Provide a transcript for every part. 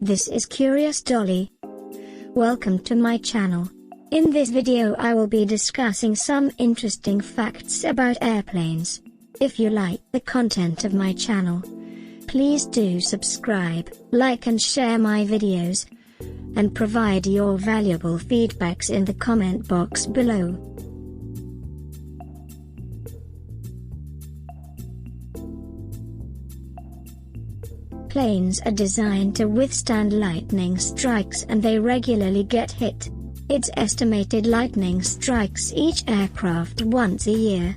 This is Curious Dolly. Welcome to my channel. In this video I will be discussing some interesting facts about airplanes. If you like the content of my channel, please do subscribe, like and share my videos, and provide your valuable feedbacks in the comment box below. Planes are designed to withstand lightning strikes and they regularly get hit. It's estimated lightning strikes each aircraft once a year,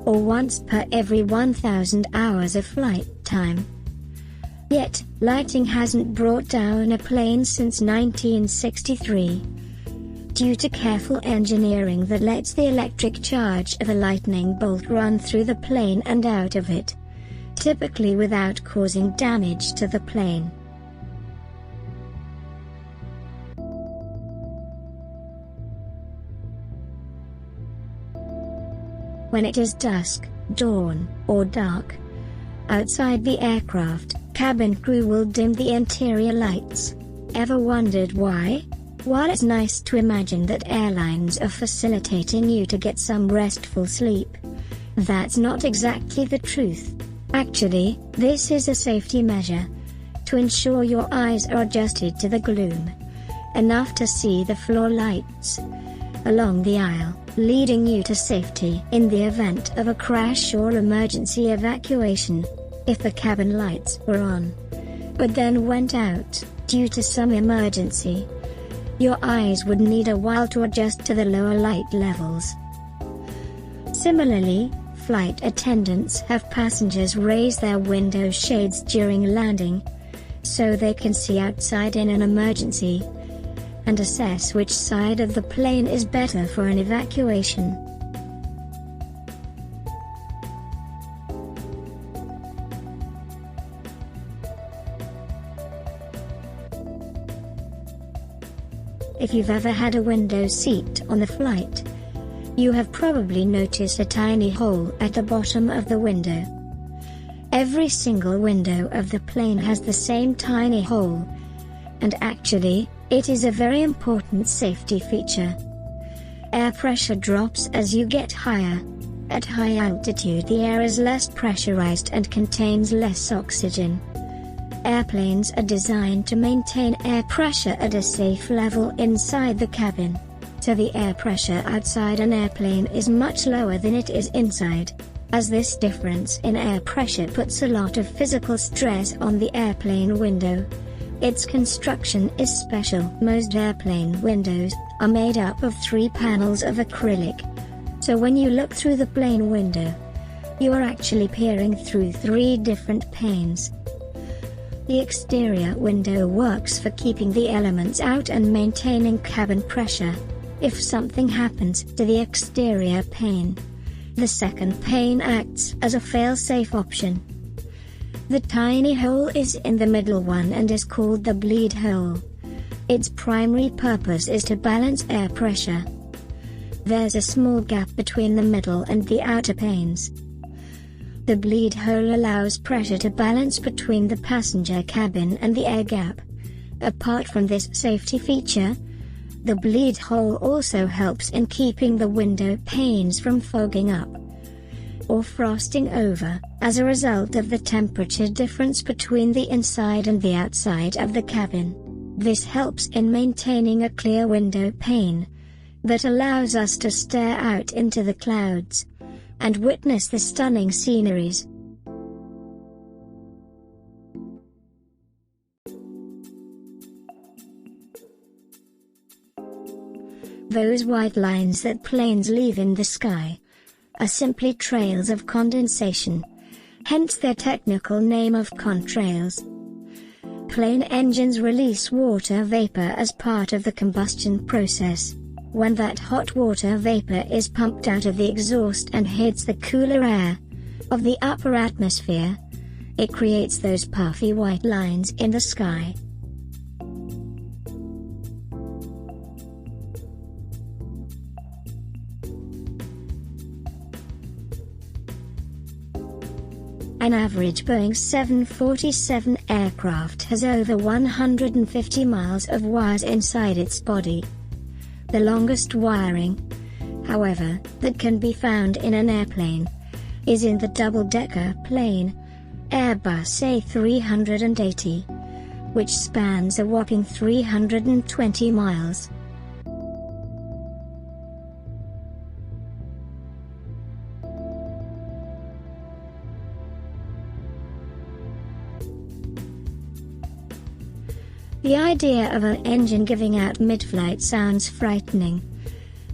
or once per every 1,000 hours of flight time. Yet, lightning hasn't brought down a plane since 1963. Due to careful engineering that lets the electric charge of a lightning bolt run through the plane and out of it, typically without causing damage to the plane. When it is dusk, dawn, or dark outside the aircraft, cabin crew will dim the interior lights. Ever wondered why? While it's nice to imagine that airlines are facilitating you to get some restful sleep, that's not exactly the truth. Actually, this is a safety measure to ensure your eyes are adjusted to the gloom enough to see the floor lights along the aisle, leading you to safety in the event of a crash or emergency evacuation. If the cabin lights were on, but then went out due to some emergency, your eyes would need a while to adjust to the lower light levels. Similarly, flight attendants have passengers raise their window shades during landing, so they can see outside in an emergency, and assess which side of the plane is better for an evacuation. If you've ever had a window seat on the flight, you have probably noticed a tiny hole at the bottom of the window. Every single window of the plane has the same tiny hole, and actually, it is a very important safety feature. Air pressure drops as you get higher. At high altitude the air is less pressurized and contains less oxygen. Airplanes are designed to maintain air pressure at a safe level inside the cabin, so the air pressure outside an airplane is much lower than it is inside, as this difference in air pressure puts a lot of physical stress on the airplane window. Its construction is special. Most airplane windows are made up of 3 panels of acrylic, so when you look through the plane window, you are actually peering through 3 different panes. The exterior window works for keeping the elements out and maintaining cabin pressure. If something happens to the exterior pane, the second pane acts as a fail-safe option. The tiny hole is in the middle one and is called the bleed hole. Its primary purpose is to balance air pressure. There's a small gap between the middle and the outer panes. The bleed hole allows pressure to balance between the passenger cabin and the air gap. Apart from this safety feature, the bleed hole also helps in keeping the window panes from fogging up or frosting over, as a result of the temperature difference between the inside and the outside of the cabin. This helps in maintaining a clear window pane that allows us to stare out into the clouds and witness the stunning sceneries. Those white lines that planes leave in the sky are simply trails of condensation, hence their technical name of contrails. Plane engines release water vapor as part of the combustion process. When that hot water vapor is pumped out of the exhaust and hits the cooler air of the upper atmosphere, it creates those puffy white lines in the sky. An average Boeing 747 aircraft has over 150 miles of wires inside its body. The longest wiring, however, that can be found in an airplane is in the double-decker plane, Airbus A380, which spans a whopping 320 miles. The idea of an engine giving out mid-flight sounds frightening,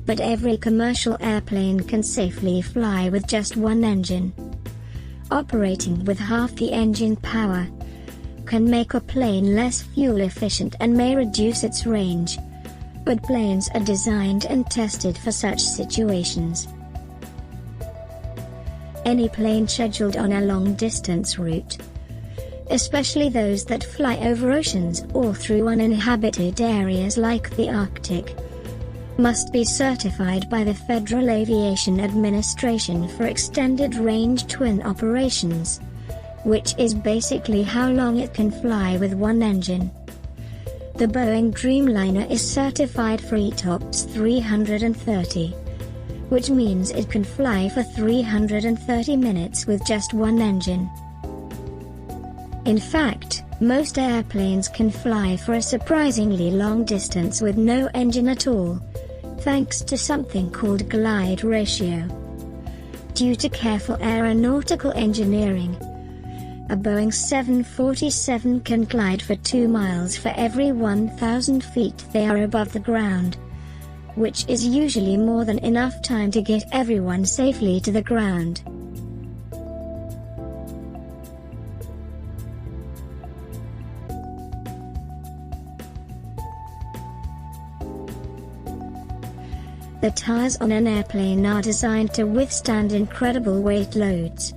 but every commercial airplane can safely fly with just one engine. Operating with half the engine power can make a plane less fuel efficient and may reduce its range, but planes are designed and tested for such situations. Any plane scheduled on a long-distance route, especially those that fly over oceans or through uninhabited areas like the Arctic, must be certified by the Federal Aviation Administration for extended range twin operations, which is basically how long it can fly with one engine. The Boeing Dreamliner is certified for ETOPS 330, which means it can fly for 330 minutes with just one engine. In fact, most airplanes can fly for a surprisingly long distance with no engine at all, thanks to something called glide ratio. Due to careful aeronautical engineering, a Boeing 747 can glide for 2 miles for every 1,000 feet they are above the ground, which is usually more than enough time to get everyone safely to the ground. The tires on an airplane are designed to withstand incredible weight loads,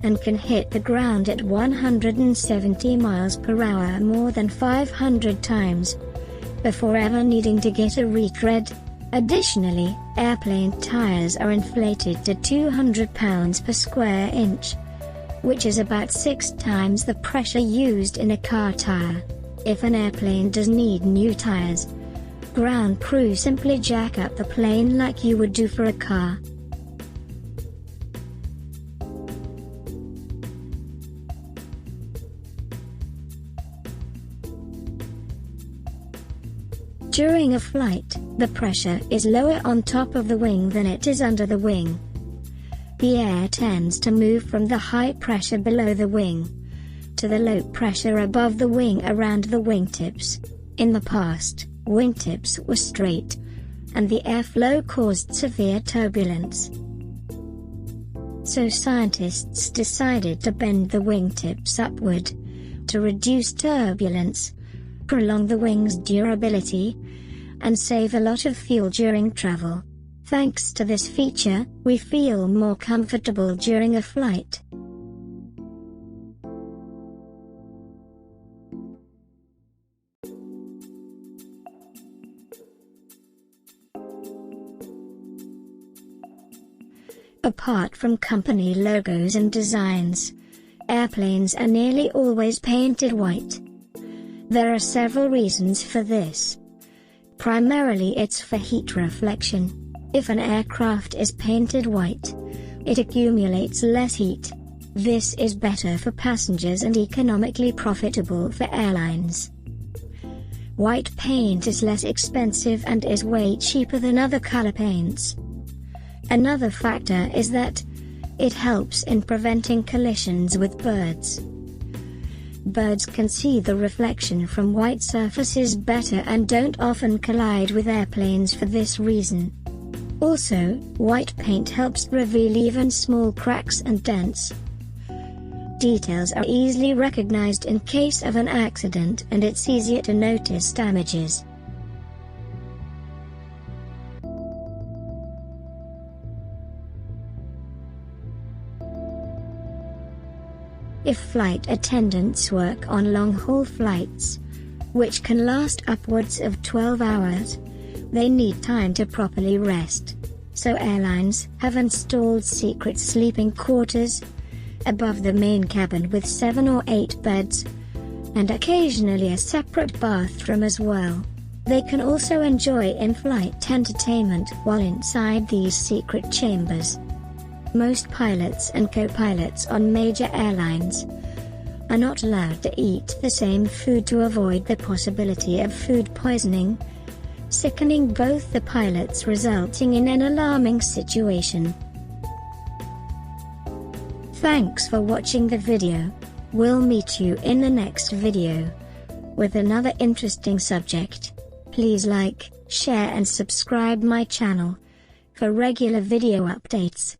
and can hit the ground at 170 miles per hour more than 500 times, before ever needing to get a retread. Additionally, airplane tires are inflated to 200 pounds per square inch, which is about 6 times the pressure used in a car tire. If an airplane does need new tires, ground crew simply jack up the plane like you would do for a car. During a flight, the pressure is lower on top of the wing than it is under the wing. The air tends to move from the high pressure below the wing to the low pressure above the wing around the wingtips. In the past, wingtips were straight, and the airflow caused severe turbulence. So scientists decided to bend the wingtips upward to reduce turbulence, prolong the wing's durability, and save a lot of fuel during travel. Thanks to this feature, we feel more comfortable during a flight. Apart from company logos and designs, airplanes are nearly always painted white. There are several reasons for this. Primarily it's for heat reflection. If an aircraft is painted white, it accumulates less heat. This is better for passengers and economically profitable for airlines. White paint is less expensive and is way cheaper than other color paints. Another factor is that it helps in preventing collisions with birds. Birds can see the reflection from white surfaces better and don't often collide with airplanes for this reason. Also, white paint helps reveal even small cracks and dents. Details are easily recognized in case of an accident, and it's easier to notice damages. If flight attendants work on long-haul flights, which can last upwards of 12 hours, they need time to properly rest. So airlines have installed secret sleeping quarters, above the main cabin with 7 or 8 beds, and occasionally a separate bathroom as well. They can also enjoy in-flight entertainment while inside these secret chambers. Most pilots and co-pilots on major airlines are not allowed to eat the same food to avoid the possibility of food poisoning, sickening both the pilots, resulting in an alarming situation. Thanks for watching the video. We'll meet you in the next video with another interesting subject. Please like, share and subscribe my channel for regular video updates.